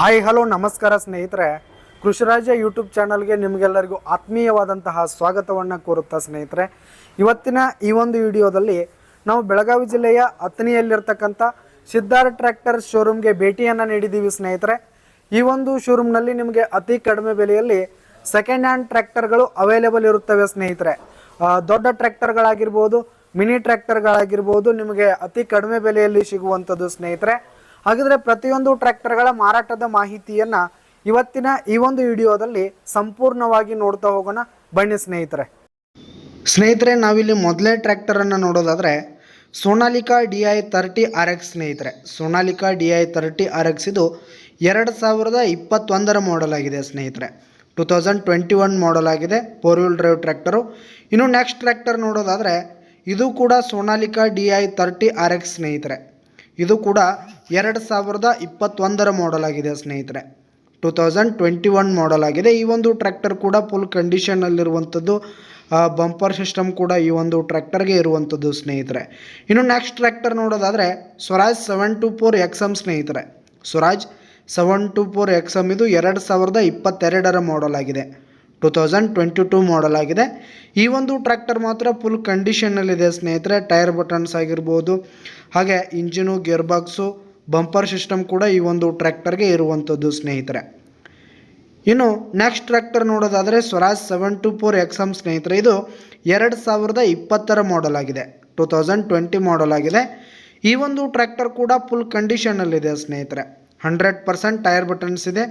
Hi hello ನಮಸ್ಕಾರ ಸ್ನೇಹಿತರೆ, ಕೃಷಿರಾಜ YouTube ಚಾನಲ್ಗೆ ನಿಮಗೆಲ್ಲರಿಗೂ ಆತ್ಮೀಯವಾದಂತಹ ಸ್ವಾಗತವನ್ನು ಕೋರುತ್ತಾ ಸ್ನೇಹಿತರೆ, ಇವತ್ತಿನ ಈ ಒಂದು ವಿಡಿಯೋದಲ್ಲಿ ನಾವು ಬೆಳಗಾವಿ ಜಿಲ್ಲೆಯ ಅತನಿಯಲ್ಲಿರ್ತಕ್ಕಂಥ ಸಿದ್ಧಾರ್ಥ ಟ್ರ್ಯಾಕ್ಟರ್ ಶೋರೂಮ್ಗೆ ಭೇಟಿಯನ್ನು ನೀಡಿದ್ದೀವಿ ಸ್ನೇಹಿತರೆ. ಈ ಒಂದು ಶೋರೂಮ್ನಲ್ಲಿ ನಿಮಗೆ ಅತಿ ಕಡಿಮೆ ಬೆಲೆಯಲ್ಲಿ ಸೆಕೆಂಡ್ ಹ್ಯಾಂಡ್ ಟ್ರ್ಯಾಕ್ಟರ್ಗಳು ಅವೈಲೇಬಲ್ ಇರುತ್ತವೆ ಸ್ನೇಹಿತರೆ. ದೊಡ್ಡ ಟ್ರ್ಯಾಕ್ಟರ್ಗಳಾಗಿರ್ಬೋದು, ಮಿನಿ ಟ್ರ್ಯಾಕ್ಟರ್ಗಳಾಗಿರ್ಬೋದು ನಿಮಗೆ ಅತಿ ಕಡಿಮೆ ಬೆಲೆಯಲ್ಲಿ ಸಿಗುವಂಥದ್ದು ಸ್ನೇಹಿತರೆ. ಹಾಗಿದ್ರೆ ಪ್ರತಿಯೊಂದು ಟ್ರ್ಯಾಕ್ಟರ್ಗಳ ಮಾರಾಟದ ಮಾಹಿತಿಯನ್ನು ಇವತ್ತಿನ ಈ ಒಂದು ವಿಡಿಯೋದಲ್ಲಿ ಸಂಪೂರ್ಣವಾಗಿ ನೋಡ್ತಾ ಹೋಗೋಣ ಬನ್ನಿ ಸ್ನೇಹಿತರೆ. ನಾವಿಲ್ಲಿ ಮೊದಲೇ ಟ್ರ್ಯಾಕ್ಟರನ್ನು ನೋಡೋದಾದರೆ ಸೋನಾಲಿಕಾ DI30RX ಸ್ನೇಹಿತರೆ. ಸೋನಾಲಿಕಾ DI30RX ಇದು 2021 ಮಾಡೆಲ್ ಆಗಿದೆ ಸ್ನೇಹಿತರೆ. 2021 ಮಾಡೆಲ್ ಆಗಿದೆ, 4 ವೀಲ್ ಡ್ರೈವ್ ಟ್ರ್ಯಾಕ್ಟರು. ಇನ್ನು ನೆಕ್ಸ್ಟ್ ಟ್ರ್ಯಾಕ್ಟರ್ ನೋಡೋದಾದರೆ ಇದು ಕೂಡ ಸೋನಾಲಿಕಾ DI30RX ಸ್ನೇಹಿತರೆ. ಇದು ಕೂಡ 2021 ಮಾಡೆಲ್ ಆಗಿದೆ ಸ್ನೇಹಿತರೆ. 2021 ಮಾಡೆಲ್ ಆಗಿದೆ. ಈ ಒಂದು ಟ್ರ್ಯಾಕ್ಟರ್ ಕೂಡ ಫುಲ್ ಕಂಡೀಷನ್ನಲ್ಲಿರುವಂಥದ್ದು. ಬಂಪರ್ ಸಿಸ್ಟಮ್ ಕೂಡ ಈ ಒಂದು ಟ್ರ್ಯಾಕ್ಟರ್ಗೆ ಇರುವಂಥದ್ದು ಸ್ನೇಹಿತರೆ. ಇನ್ನು ನೆಕ್ಸ್ಟ್ ಟ್ರ್ಯಾಕ್ಟರ್ ನೋಡೋದಾದರೆ ಸ್ವರಾಜ್ 724XM ಸ್ನೇಹಿತರೆ. ಸ್ವರಾಜ್ 724XM ಇದು 2022 ಮಾಡೆಲ್ ಆಗಿದೆ. 2022 ಮಾಡೆಲ್ ಆಗಿದೆ. ಈ ಒಂದು ಟ್ರ್ಯಾಕ್ಟರ್ ಮಾತ್ರ ಫುಲ್ ಕಂಡೀಷನ್ನಲ್ಲಿದೆ ಸ್ನೇಹಿತರೆ. ಟೈರ್ ಬಟನ್ಸ್ ಆಗಿರ್ಬೋದು, ಹಾಗೆ engine, gear box, bumper system ಕೂಡ ಈ ಒಂದು ಟ್ರ್ಯಾಕ್ಟರ್ಗೆ ಇರುವಂಥದ್ದು ಸ್ನೇಹಿತರೆ. ಇನ್ನು ನೆಕ್ಸ್ಟ್ ಟ್ರ್ಯಾಕ್ಟರ್ ನೋಡೋದಾದರೆ ಸ್ವರಾಜ್ 724XM ಸ್ನೇಹಿತರೆ. ಇದು 2020 ಮಾಡೆಲ್ ಆಗಿದೆ. 2020 ಮಾಡೆಲ್ ಆಗಿದೆ. ಈ ಒಂದು ಟ್ರ್ಯಾಕ್ಟರ್ ಕೂಡ ಫುಲ್ ಕಂಡೀಷನ್ನಲ್ಲಿದೆ ಸ್ನೇಹಿತರೆ. 100% ಟೈರ್ ಬಟನ್ಸ್ ಇದೆ.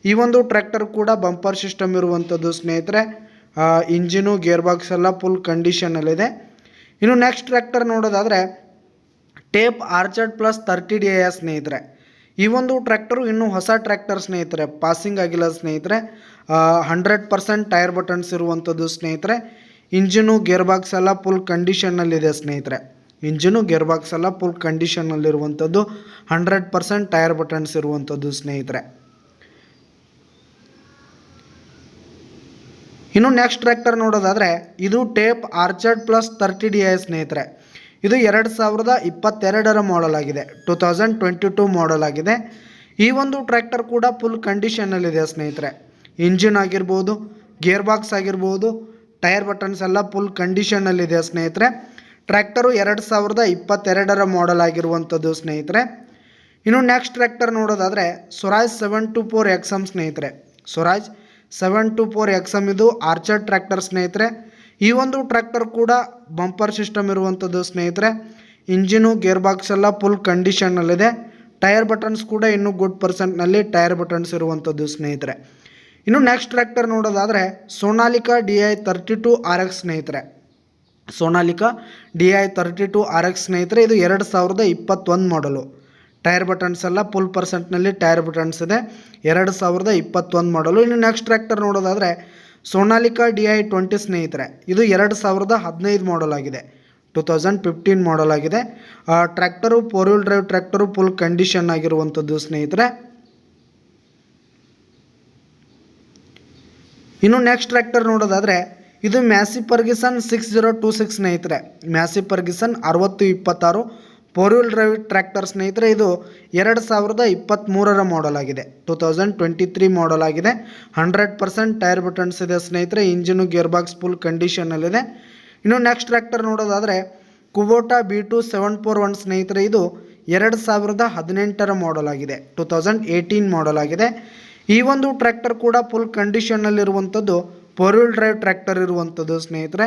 ಈ ಒಂದು ಟ್ರ್ಯಾಕ್ಟರ್ ಕೂಡ ಬಂಪರ್ ಸಿಸ್ಟಮ್ ಇರುವಂಥದ್ದು ಸ್ನೇಹಿತರೆ. ಇಂಜಿನು, ಗೇರ್ ಬಾಕ್ಸ್ ಎಲ್ಲ ಫುಲ್ ಕಂಡೀಷನಲ್ಲಿದೆ. ಇನ್ನು ನೆಕ್ಸ್ಟ್ ಟ್ರ್ಯಾಕ್ಟರ್ ನೋಡೋದಾದರೆ ಟೇಪ್ ಆರ್ಚರ್ಡ್ ಪ್ಲಸ್ 30DI ಸ್ನೇಹಿತರೆ. ಈ ಒಂದು ಟ್ರ್ಯಾಕ್ಟರು ಇನ್ನೂ ಹೊಸ ಟ್ರ್ಯಾಕ್ಟರ್ ಸ್ನೇಹಿತರೆ, ಪಾಸಿಂಗ್ ಆಗಿಲ್ಲ ಸ್ನೇಹಿತರೆ. 100% ಟೈರ್ ಬಟನ್ಸ್ ಇರುವಂಥದ್ದು ಸ್ನೇಹಿತರೆ. ಇಂಜಿನು, ಗೇರ್ ಬಾಕ್ಸ್ ಎಲ್ಲ ಫುಲ್ ಕಂಡೀಷನ್ನಲ್ಲಿದೆ ಸ್ನೇಹಿತರೆ. ಇಂಜಿನು, ಗೇರ್ ಬಾಕ್ಸ್ ಎಲ್ಲ ಫುಲ್ ಕಂಡೀಷನ್ನಲ್ಲಿರುವಂಥದ್ದು. 100% ಟೈರ್ ಬಟನ್ಸ್ ಇರುವಂಥದ್ದು ಸ್ನೇಹಿತರೆ. ಇನ್ನು ನೆಕ್ಸ್ಟ್ ಟ್ರ್ಯಾಕ್ಟರ್ ನೋಡೋದಾದರೆ ಇದು ಟೇಪ್ ಆರ್ಚರ್ಡ್ ಪ್ಲಸ್ 30DI ಸ್ನೇಹಿತರೆ. ಇದು 2022 ಮಾಡೆಲ್ ಆಗಿದೆ. 2022 ಮಾಡೆಲ್ ಆಗಿದೆ. ಈ ಒಂದು ಟ್ರ್ಯಾಕ್ಟರ್ ಕೂಡ ಫುಲ್ ಕಂಡೀಷನ್ನಲ್ಲಿದೆ ಸ್ನೇಹಿತರೆ. ಇಂಜಿನ್ ಆಗಿರ್ಬೋದು, ಗೇರ್ ಬಾಕ್ಸ್ ಆಗಿರ್ಬೋದು, ಟೈರ್ ಬಟನ್ಸ್ ಎಲ್ಲ ಫುಲ್ ಕಂಡೀಷನ್ನಲ್ಲಿದೆ ಸ್ನೇಹಿತರೆ. ಟ್ರ್ಯಾಕ್ಟರು 2022 ಮಾಡೆಲ್ ಆಗಿರುವಂಥದ್ದು ಸ್ನೇಹಿತರೆ. ಇನ್ನು ನೆಕ್ಸ್ಟ್ ಟ್ರ್ಯಾಕ್ಟರ್ ನೋಡೋದಾದರೆ ಸ್ವರಾಜ್ 724XM ಸ್ನೇಹಿತರೆ. ಸ್ವರಾಜ್ 724XM ಇದು ಆರ್ಚರ್ಡ್ ಟ್ರ್ಯಾಕ್ಟರ್ ಸ್ನೇಹಿತರೆ. ಈ ಒಂದು ಟ್ರ್ಯಾಕ್ಟರ್ ಕೂಡ ಬಂಪರ್ ಸಿಸ್ಟಮ್ ಇರುವಂಥದ್ದು ಸ್ನೇಹಿತರೆ. ಇಂಜಿನು, ಗೇರ್ ಬಾಕ್ಸ್ ಎಲ್ಲ ಫುಲ್ ಕಂಡೀಷನ್ನಲ್ಲಿದೆ. ಟೈರ್ ಬಟನ್ಸ್ ಕೂಡ ಇನ್ನೂ ಗುಡ್ ಪರ್ಸೆಂಟ್ನಲ್ಲಿ ಟೈರ್ ಬಟನ್ಸ್ ಇರುವಂಥದ್ದು ಸ್ನೇಹಿತರೆ. ಇನ್ನು ನೆಕ್ಸ್ಟ್ ಟ್ರ್ಯಾಕ್ಟರ್ ನೋಡೋದಾದರೆ ಸೋನಾಲಿಕಾ DI32RX ಸ್ನೇಹಿತರೆ. ಸೋನಾಲಿಕಾ DI32RX ಸ್ನೇಹಿತರೆ. ಇದು 2021 ಮಾಡಲು. ಟೈರ್ ಬಟನ್ಸ್ ಎಲ್ಲ ಫುಲ್ ಪರ್ಸೆಂಟ್ನಲ್ಲಿ ಟೈರ್ ಬಟನ್ಸ್ ಇದೆ. 2021 ಮಾಡಲು. ಇನ್ನು ನೆಕ್ಸ್ಟ್ ಟ್ರ್ಯಾಕ್ಟರ್ ನೋಡೋದಾದರೆ ಸೋನಾಲಿಕಾ DI20 ಸ್ನೇಹಿತರೆ. ಇದು 2015 ಮಾಡೆಲ್ ಆಗಿದೆ. 2015 ಮಾಡೆಲ್ ಆಗಿದೆ. Tractor 4 wheel drive tractor full condition ಆಗಿರುವಂಥದ್ದು ಸ್ನೇಹಿತರೆ. ಇನ್ನು ನೆಕ್ಸ್ಟ್ ಟ್ರ್ಯಾಕ್ಟರ್ ನೋಡೋದಾದರೆ ಇದು ಮ್ಯಾಸಿ ಫರ್ಗ್ಯೂಸನ್ 6026 ಸ್ನೇಹಿತರೆ. ಮ್ಯಾಸಿ ಫರ್ಗ್ಯೂಸನ್ 6026 4 ವೀಲ್ ಡ್ರೈವ್ ಟ್ರ್ಯಾಕ್ಟರ್ ಸ್ನೇಹಿತರೆ. ಇದು 2023 ಮಾಡೆಲ್ ಆಗಿದೆ. 2023 ಮಾಡೆಲ್ ಆಗಿದೆ. 100% ಟೈರ್ ಬಟನ್ಸ್ ಇದೆ ಸ್ನೇಹಿತರೆ. ಇಂಜಿನು, ಗೇರ್ ಬಾಕ್ಸ್ ಫುಲ್ ಕಂಡೀಷನ್ನಲ್ಲಿದೆ. ಇನ್ನು ನೆಕ್ಸ್ಟ್ ಟ್ರ್ಯಾಕ್ಟರ್ ನೋಡೋದಾದರೆ ಕುಬೋಟಾ B2 741 ಸ್ನೇಹಿತರೆ. ಇದು 2018 ಮಾಡೆಲ್ ಆಗಿದೆ. 2018 ಮಾಡೆಲ್ ಆಗಿದೆ. ಈ ಒಂದು ಟ್ರ್ಯಾಕ್ಟರ್ ಕೂಡ ಫುಲ್ ಕಂಡೀಷನ್ನಲ್ಲಿರುವಂಥದ್ದು. 4 ವೀಲ್ ಡ್ರೈವ್ ಟ್ರ್ಯಾಕ್ಟರ್ ಇರುವಂಥದ್ದು ಸ್ನೇಹಿತರೆ.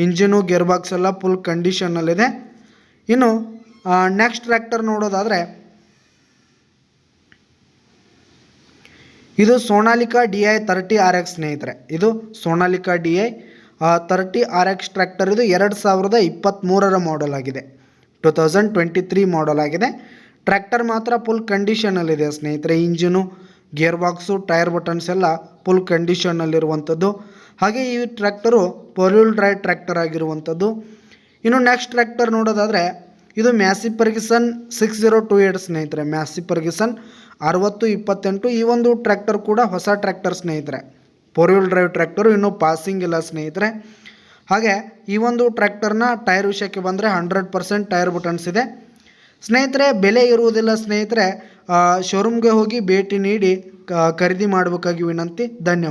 ಇಂಜಿನು, ಗೇರ್ ಬಾಕ್ಸ್ ಎಲ್ಲ ಫುಲ್ ಕಂಡೀಷನ್ನಲ್ಲಿದೆ. ಇನ್ನು ನೆಕ್ಸ್ಟ್ ಟ್ರ್ಯಾಕ್ಟರ್ ನೋಡೋದಾದರೆ ಇದು ಸೋನಾಲಿಕಾ DI30RX ಸ್ನೇಹಿತರೆ. ಇದು ಸೋನಾಲಿಕಾ DI30RX ಟ್ರ್ಯಾಕ್ಟರ್. ಇದು 2023 ಮಾಡೆಲ್ ಆಗಿದೆ. 2023 ಮಾಡೆಲ್ ಆಗಿದೆ. ಟ್ರ್ಯಾಕ್ಟರ್ ಮಾತ್ರ ಫುಲ್ ಕಂಡೀಷನಲ್ಲಿದೆ ಸ್ನೇಹಿತರೆ. Engine, gear box, tyre buttons ಎಲ್ಲ ಫುಲ್ ಕಂಡೀಷನ್ನಲ್ಲಿರುವಂಥದ್ದು. ಹಾಗೆ ಈ ಟ್ರ್ಯಾಕ್ಟರು 4 ವೀಲ್ ಡ್ರೈವ್ ಟ್ರ್ಯಾಕ್ಟರ್ ಆಗಿರುವಂಥದ್ದು. ಇನ್ನು ನೆಕ್ಸ್ಟ್ ಟ್ರ್ಯಾಕ್ಟರ್ ನೋಡೋದಾದರೆ ಇದು ಮ್ಯಾಸಿ ಫರ್ಗ್ಯೂಸನ್ 6028 ಸ್ನೇಹಿತರೆ. ಮ್ಯಾಸಿ ಫರ್ಗ್ಯೂಸನ್ 6028. ಈ ಒಂದು ಟ್ರ್ಯಾಕ್ಟರ್ ಕೂಡ ಹೊಸ ಟ್ರ್ಯಾಕ್ಟರ್ ಸ್ನೇಹಿತರೆ. 4 ವೀಲ್ ಡ್ರೈವ್ ಟ್ರ್ಯಾಕ್ಟರು, ಇನ್ನೂ ಪಾಸಿಂಗ್ ಇಲ್ಲ ಸ್ನೇಹಿತರೆ. ಹಾಗೆ ಈ ಒಂದು ಟ್ರ್ಯಾಕ್ಟರ್ನ ಟೈರ್ ವಿಷಯಕ್ಕೆ ಬಂದರೆ 100% ಟೈರ್ ಬಟನ್ಸ್ ಇದೆ. ಸ್ನೇಹಿತರೆ ಬೆಲೆ ಇರುವುದಿಲ್ಲ ಸ್ನೇಹಿತರೆ. ಶೋರೂಮ್ಗೆ ಹೋಗಿ ಭೇಟಿ ನೀಡಿ ಖರೀದಿ ಮಾಡಬೇಕಾಗಿ ವಿನಂತಿ. ಧನ್ಯವಾದ.